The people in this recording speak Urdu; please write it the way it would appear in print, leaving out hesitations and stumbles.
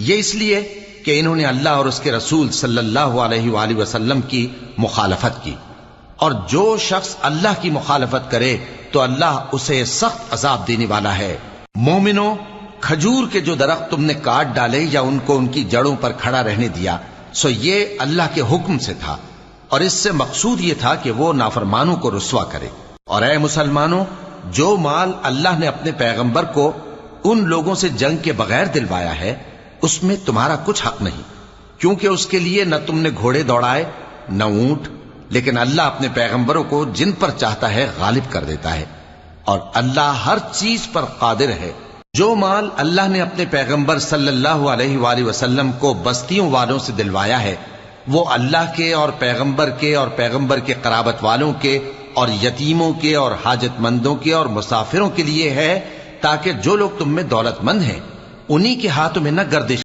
یہ اس لیے کہ انہوں نے اللہ اور اس کے رسول صلی اللہ علیہ وآلہ وسلم کی مخالفت کی، اور جو شخص اللہ کی مخالفت کرے تو اللہ اسے سخت عذاب دینے والا ہے۔ مومنوں، کھجور کے جو درخت تم نے کاٹ ڈالے یا ان کو ان کی جڑوں پر کھڑا رہنے دیا، سو یہ اللہ کے حکم سے تھا، اور اس سے مقصود یہ تھا کہ وہ نافرمانوں کو رسوا کرے۔ اور اے مسلمانوں، جو مال اللہ نے اپنے پیغمبر کو ان لوگوں سے جنگ کے بغیر دلوایا ہے، اس میں تمہارا کچھ حق نہیں، کیونکہ اس کے لیے نہ تم نے گھوڑے دوڑائے نہ اونٹ، لیکن اللہ اپنے پیغمبروں کو جن پر چاہتا ہے غالب کر دیتا ہے، اور اللہ ہر چیز پر قادر ہے۔ جو مال اللہ نے اپنے پیغمبر صلی اللہ علیہ وآلہ وسلم کو بستیوں والوں سے دلوایا ہے، وہ اللہ کے اور پیغمبر کے اور پیغمبر کے قرابت والوں کے اور یتیموں کے اور حاجت مندوں کے اور مسافروں کے لیے ہے، تاکہ جو لوگ تم میں دولت مند ہیں انہی کے ہاتھوں میں نہ گردش